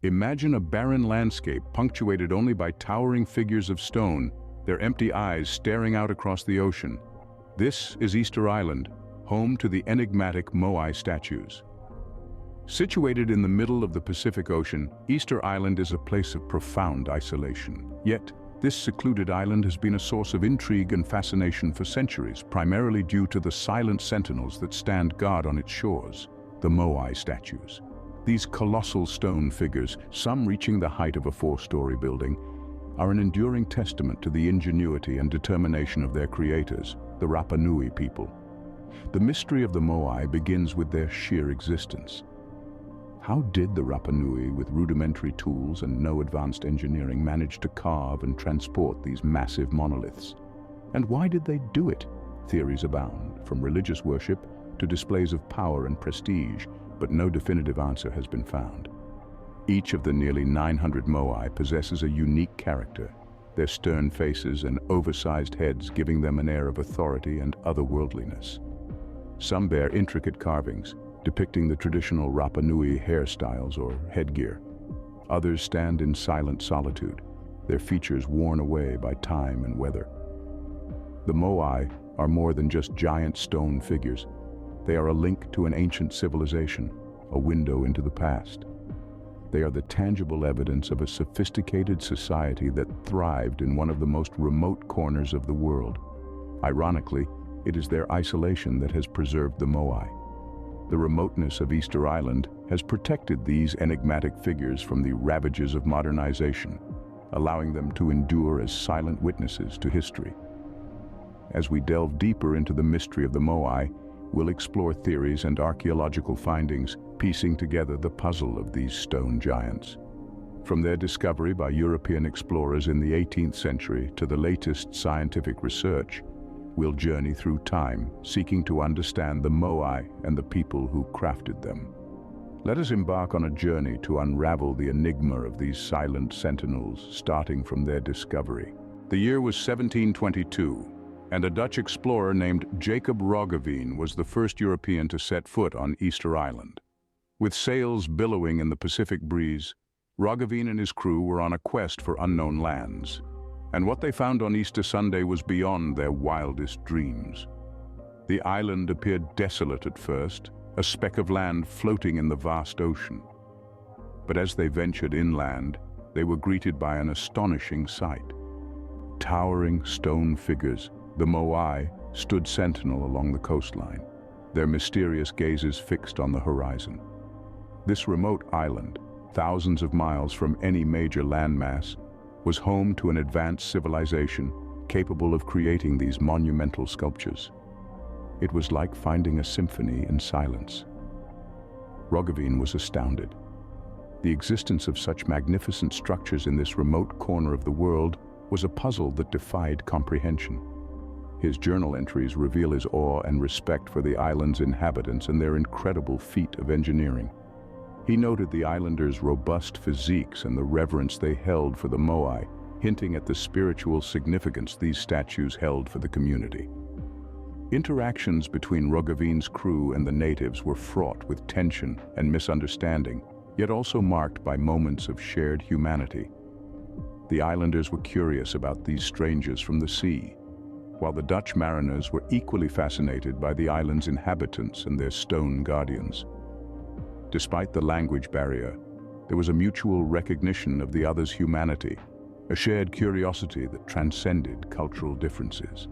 Imagine a barren landscape punctuated only by towering figures of stone, their empty eyes staring out across the ocean. This is Easter Island, home to the enigmatic Moai statues. Situated in the middle of the Pacific Ocean, Easter Island is a place of profound isolation. Yet, this secluded island has been a source of intrigue and fascination for centuries, primarily due to the silent sentinels that stand guard on its shores, the Moai statues. These colossal stone figures, some reaching the height of a 4-story building, are an enduring testament to the ingenuity and determination of their creators, the Rapa Nui people. The mystery of the Moai begins with their sheer existence. How did the Rapa Nui, with rudimentary tools and no advanced engineering, manage to carve and transport these massive monoliths? And why did they do it? Theories abound, from religious worship to displays of power and prestige, but no definitive answer has been found. Each of the nearly 900 Moai possesses a unique character, their stern faces and oversized heads giving them an air of authority and otherworldliness. Some bear intricate carvings, depicting the traditional Rapa Nui hairstyles or headgear. Others stand in silent solitude, their features worn away by time and weather. The Moai are more than just giant stone figures. They are a link to an ancient civilization, a window into the past. They are the tangible evidence of a sophisticated society that thrived in one of the most remote corners of the world. Ironically, it is their isolation that has preserved the Moai. The remoteness of Easter Island has protected these enigmatic figures from the ravages of modernization, allowing them to endure as silent witnesses to history. As we delve deeper into the mystery of the Moai, we'll explore theories and archaeological findings, piecing together the puzzle of these stone giants. From their discovery by European explorers in the 18th century to the latest scientific research, we'll journey through time, seeking to understand the Moai and the people who crafted them. Let us embark on a journey to unravel the enigma of these silent sentinels, starting from their discovery. The year was 1722. And a Dutch explorer named Jacob Roggeveen was the first European to set foot on Easter Island. With sails billowing in the Pacific breeze, Roggeveen and his crew were on a quest for unknown lands. And what they found on Easter Sunday was beyond their wildest dreams. The island appeared desolate at first, a speck of land floating in the vast ocean. But as they ventured inland, they were greeted by an astonishing sight. Towering stone figures, the Moai, stood sentinel along the coastline, their mysterious gazes fixed on the horizon. This remote island, thousands of miles from any major landmass, was home to an advanced civilization capable of creating these monumental sculptures. It was like finding a symphony in silence. Roggeveen was astounded. The existence of such magnificent structures in this remote corner of the world was a puzzle that defied comprehension. His journal entries reveal his awe and respect for the island's inhabitants and their incredible feat of engineering. He noted the islanders' robust physiques and the reverence they held for the Moai, hinting at the spiritual significance these statues held for the community. Interactions between Roggeveen's crew and the natives were fraught with tension and misunderstanding, yet also marked by moments of shared humanity. The islanders were curious about these strangers from the sea, while the Dutch mariners were equally fascinated by the island's inhabitants and their stone guardians. Despite the language barrier, there was a mutual recognition of the other's humanity, a shared curiosity that transcended cultural differences.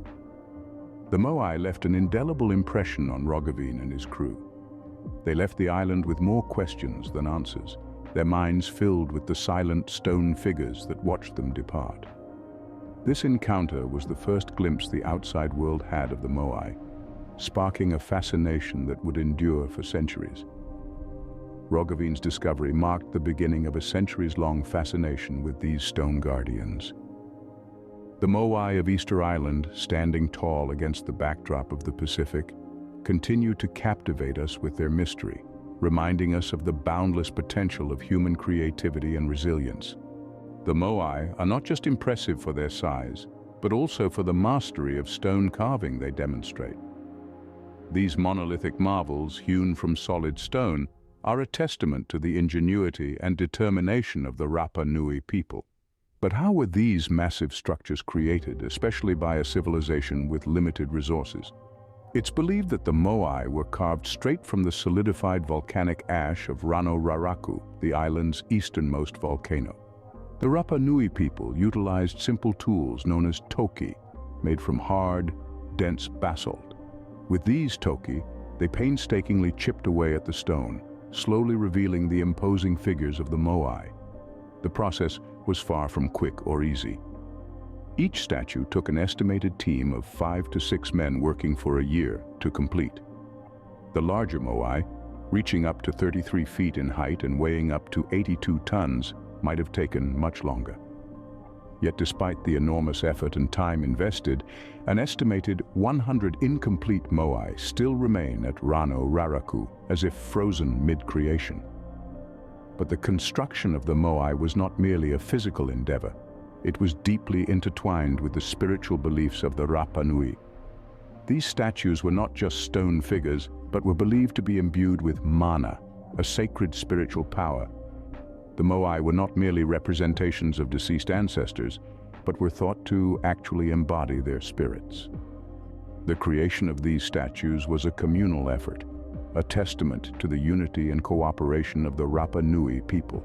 The Moai left an indelible impression on Roggeveen and his crew. They left the island with more questions than answers, their minds filled with the silent stone figures that watched them depart. This encounter was the first glimpse the outside world had of the Moai, sparking a fascination that would endure for centuries. Roggeveen's discovery marked the beginning of a centuries-long fascination with these stone guardians. The Moai of Easter Island, standing tall against the backdrop of the Pacific, continue to captivate us with their mystery, reminding us of the boundless potential of human creativity and resilience. The Moai are not just impressive for their size, but also for the mastery of stone carving they demonstrate. These monolithic marvels, hewn from solid stone, are a testament to the ingenuity and determination of the Rapa Nui people. But how were these massive structures created, especially by a civilization with limited resources? It's believed that the Moai were carved straight from the solidified volcanic ash of Rano Raraku, the island's easternmost volcano. The Rapa Nui people utilized simple tools known as toki, made from hard, dense basalt. With these toki, they painstakingly chipped away at the stone, slowly revealing the imposing figures of the Moai. The process was far from quick or easy. Each statue took an estimated team of 5 to 6 men working for a year to complete. The larger Moai, reaching up to 33 feet in height and weighing up to 82 tons, might have taken much longer. Yet despite the enormous effort and time invested, an estimated 100 incomplete Moai still remain at Rano Raraku, as if frozen mid-creation. But the construction of the Moai was not merely a physical endeavor. It was deeply intertwined with the spiritual beliefs of the Rapa Nui. These statues were not just stone figures, but were believed to be imbued with mana, a sacred spiritual power. The Moai were not merely representations of deceased ancestors, but were thought to actually embody their spirits. The creation of these statues was a communal effort, a testament to the unity and cooperation of the Rapa Nui people.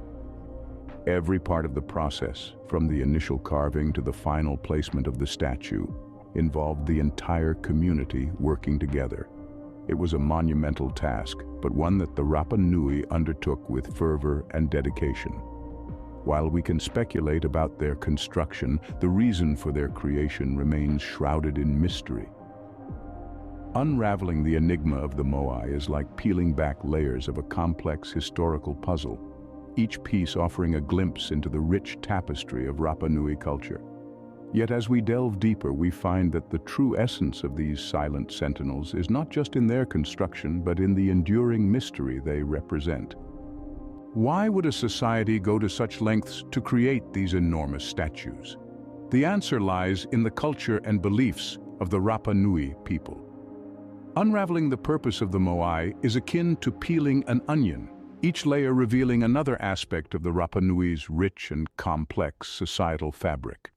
Every part of the process, from the initial carving to the final placement of the statue, involved the entire community working together. It was a monumental task, but one that the Rapa Nui undertook with fervor and dedication. While we can speculate about their construction, the reason for their creation remains shrouded in mystery. Unraveling the enigma of the Moai is like peeling back layers of a complex historical puzzle, each piece offering a glimpse into the rich tapestry of Rapa Nui culture. Yet as we delve deeper, we find that the true essence of these silent sentinels is not just in their construction, but in the enduring mystery they represent. Why would a society go to such lengths to create these enormous statues? The answer lies in the culture and beliefs of the Rapa Nui people. Unraveling the purpose of the Moai is akin to peeling an onion, each layer revealing another aspect of the Rapa Nui's rich and complex societal fabric.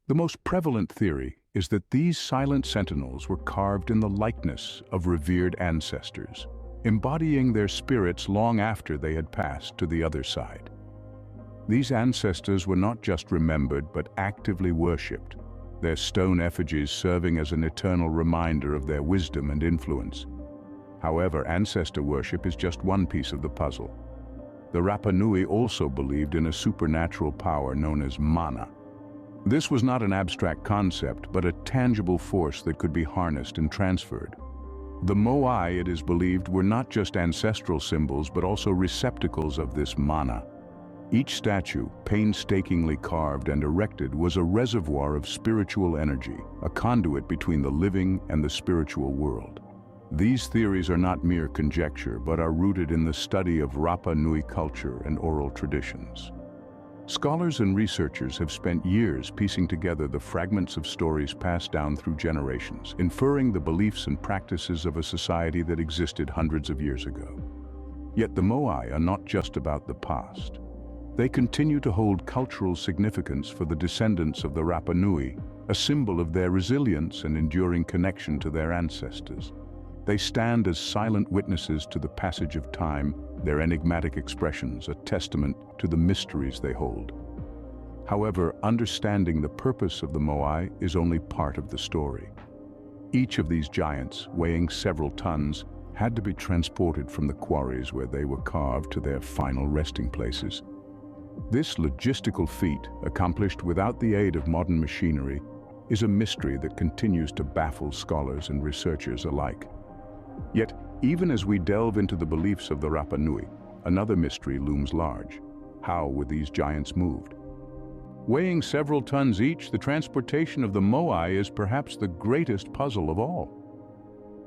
The most prevalent theory is that these silent sentinels were carved in the likeness of revered ancestors, embodying their spirits long after they had passed to the other side. These ancestors were not just remembered but actively worshipped, their stone effigies serving as an eternal reminder of their wisdom and influence. However, ancestor worship is just one piece of the puzzle. The Rapa Nui also believed in a supernatural power known as mana. This was not an abstract concept, but a tangible force that could be harnessed and transferred. The Moai, it is believed, were not just ancestral symbols, but also receptacles of this mana. Each statue, painstakingly carved and erected, was a reservoir of spiritual energy, a conduit between the living and the spiritual world. These theories are not mere conjecture, but are rooted in the study of Rapa Nui culture and oral traditions. Scholars and researchers have spent years piecing together the fragments of stories passed down through generations, inferring the beliefs and practices of a society that existed hundreds of years ago. Yet the Moai are not just about the past. They continue to hold cultural significance for the descendants of the Rapa Nui, a symbol of their resilience and enduring connection to their ancestors. They stand as silent witnesses to the passage of time, their enigmatic expressions a testament to the mysteries they hold. However, understanding the purpose of the Moai is only part of the story. Each of these giants, weighing several tons, had to be transported from the quarries where they were carved to their final resting places. This logistical feat, accomplished without the aid of modern machinery, is a mystery that continues to baffle scholars and researchers alike. Yet, even as we delve into the beliefs of the Rapa Nui, another mystery looms large. How were these giants moved? Weighing several tons each, the transportation of the Moai is perhaps the greatest puzzle of all.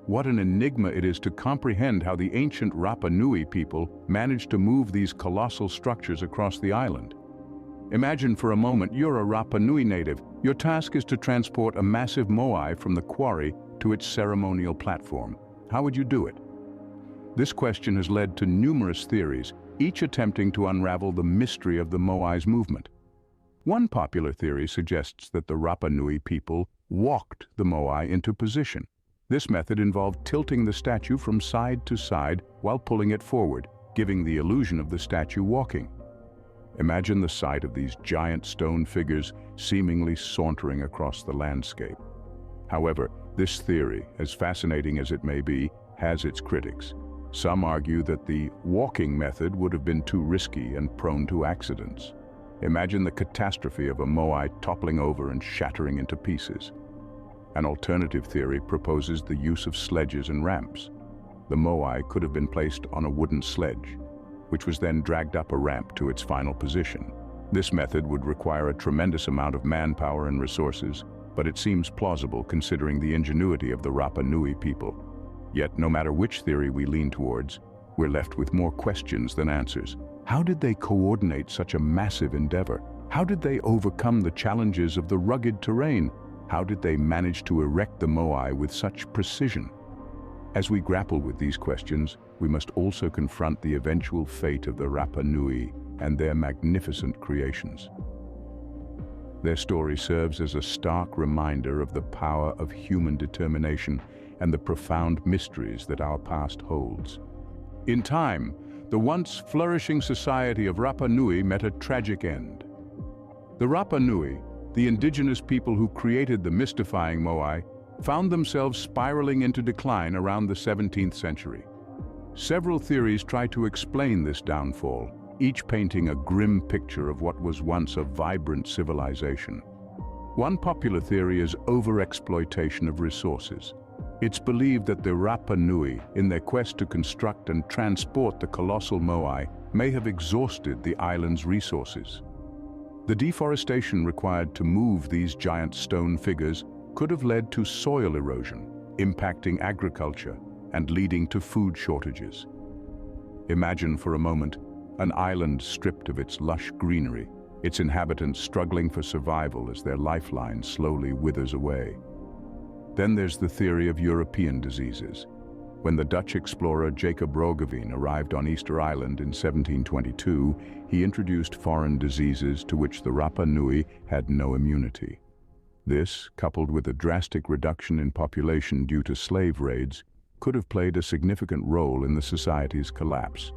What an enigma it is to comprehend how the ancient Rapa Nui people managed to move these colossal structures across the island. Imagine for a moment you're a Rapa Nui native. Your task is to transport a massive Moai from the quarry to its ceremonial platform. How would you do it? This question has led to numerous theories, each attempting to unravel the mystery of the Moai's movement. One popular theory suggests that the Rapa Nui people walked the Moai into position. This method involved tilting the statue from side to side while pulling it forward, giving the illusion of the statue walking. Imagine the sight of these giant stone figures seemingly sauntering across the landscape. However, this theory, as fascinating as it may be, has its critics. Some argue that the walking method would have been too risky and prone to accidents. Imagine the catastrophe of a Moai toppling over and shattering into pieces. An alternative theory proposes the use of sledges and ramps. The Moai could have been placed on a wooden sledge, which was then dragged up a ramp to its final position. This method would require a tremendous amount of manpower and resources, but it seems plausible considering the ingenuity of the Rapa Nui people. Yet, no matter which theory we lean towards, we're left with more questions than answers. How did they coordinate such a massive endeavor? How did they overcome the challenges of the rugged terrain? How did they manage to erect the Moai with such precision? As we grapple with these questions, we must also confront the eventual fate of the Rapa Nui and their magnificent creations. Their story serves as a stark reminder of the power of human determination and the profound mysteries that our past holds. In time, the once flourishing society of Rapa Nui met a tragic end. The Rapa Nui, the indigenous people who created the mystifying Moai, found themselves spiraling into decline around the 17th century. Several theories try to explain this downfall, each painting a grim picture of what was once a vibrant civilization. One popular theory is overexploitation of resources. It's believed that the Rapa Nui, in their quest to construct and transport the colossal Moai, may have exhausted the island's resources. The deforestation required to move these giant stone figures could have led to soil erosion, impacting agriculture and leading to food shortages. Imagine for a moment an island stripped of its lush greenery, its inhabitants struggling for survival as their lifeline slowly withers away. Then there's the theory of European diseases. When the Dutch explorer Jacob Roggeveen arrived on Easter Island in 1722, he introduced foreign diseases to which the Rapa Nui had no immunity. This, coupled with a drastic reduction in population due to slave raids, could have played a significant role in the society's collapse.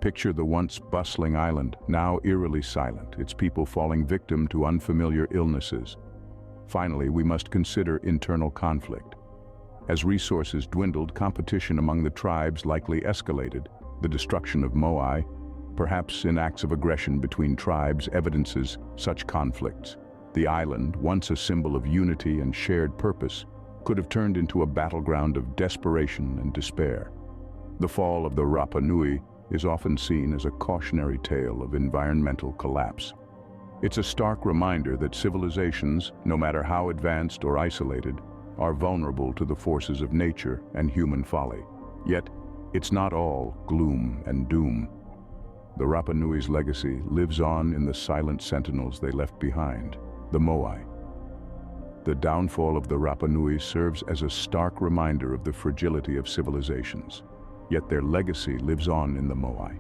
Picture the once bustling island, now eerily silent, its people falling victim to unfamiliar illnesses. Finally, we must consider internal conflict. As resources dwindled, competition among the tribes likely escalated. The destruction of Moai, perhaps in acts of aggression between tribes, evidences such conflicts. The island, once a symbol of unity and shared purpose, could have turned into a battleground of desperation and despair. The fall of the Rapa Nui is often seen as a cautionary tale of environmental collapse. It's a stark reminder that civilizations, no matter how advanced or isolated, are vulnerable to the forces of nature and human folly. Yet, it's not all gloom and doom. The Rapa Nui's legacy lives on in the silent sentinels they left behind, the Moai. The downfall of the Rapa Nui serves as a stark reminder of the fragility of civilizations. Yet their legacy lives on in the Moai.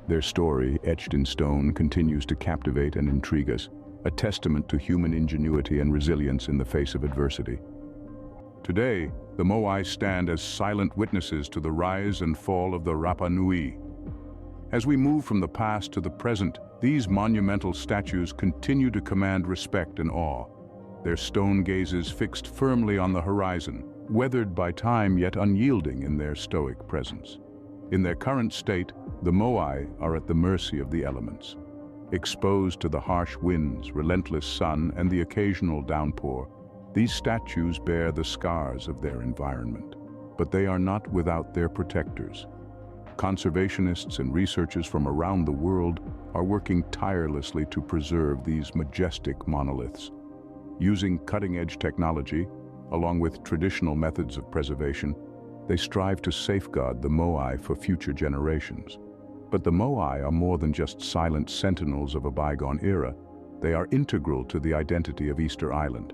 Their story, etched in stone, continues to captivate and intrigue us, a testament to human ingenuity and resilience in the face of adversity. Today, the Moai stand as silent witnesses to the rise and fall of the Rapa Nui. As we move from the past to the present, these monumental statues continue to command respect and awe, their stone gazes fixed firmly on the horizon, weathered by time yet unyielding in their stoic presence. In their current state, the Moai are at the mercy of the elements. Exposed to the harsh winds, relentless sun, and the occasional downpour, these statues bear the scars of their environment. But they are not without their protectors. Conservationists and researchers from around the world are working tirelessly to preserve these majestic monoliths. Using cutting-edge technology, along with traditional methods of preservation, they strive to safeguard the Moai for future generations. But the Moai are more than just silent sentinels of a bygone era. They are integral to the identity of Easter Island.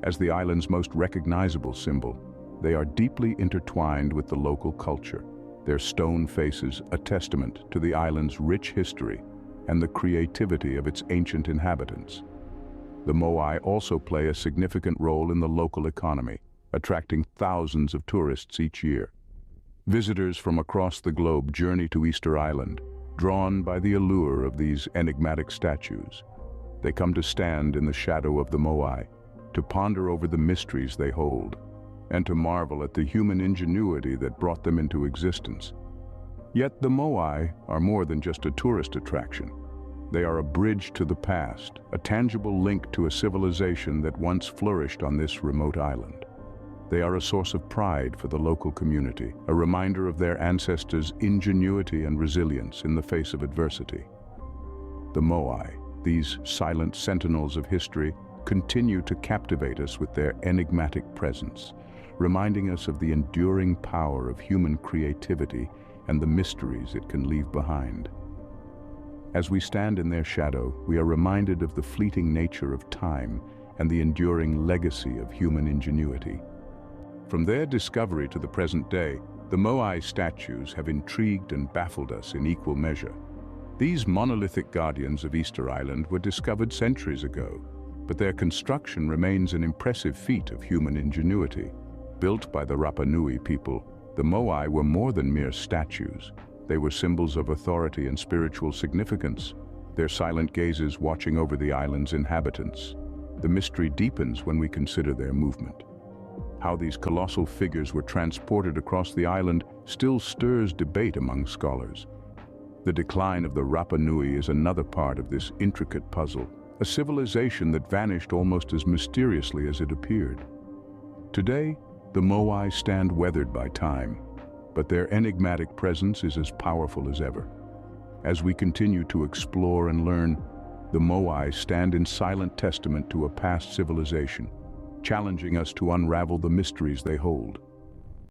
As the island's most recognizable symbol, they are deeply intertwined with the local culture. their stone faces a testament to the island's rich history and the creativity of its ancient inhabitants. The Moai also play a significant role in the local economy, attracting thousands of tourists each year. Visitors from across the globe journey to Easter Island, drawn by the allure of these enigmatic statues. They come to stand in the shadow of the Moai, to ponder over the mysteries they hold, and to marvel at the human ingenuity that brought them into existence. Yet the Moai are more than just a tourist attraction. They are a bridge to the past, a tangible link to a civilization that once flourished on this remote island. They are a source of pride for the local community, a reminder of their ancestors' ingenuity and resilience in the face of adversity. The Moai, these silent sentinels of history, continue to captivate us with their enigmatic presence, reminding us of the enduring power of human creativity and the mysteries it can leave behind. As we stand in their shadow, we are reminded of the fleeting nature of time and the enduring legacy of human ingenuity. From their discovery to the present day, the Moai statues have intrigued and baffled us in equal measure. These monolithic guardians of Easter Island were discovered centuries ago, but their construction remains an impressive feat of human ingenuity. Built by the Rapa Nui people, the Moai were more than mere statues. They were symbols of authority and spiritual significance, their silent gazes watching over the island's inhabitants. The mystery deepens when we consider their movement. How these colossal figures were transported across the island still stirs debate among scholars. The decline of the Rapa Nui is another part of this intricate puzzle, a civilization that vanished almost as mysteriously as it appeared. Today, the Moai stand weathered by time, but their enigmatic presence is as powerful as ever. As we continue to explore and learn, the Moai stand in silent testament to a past civilization, challenging us to unravel the mysteries they hold.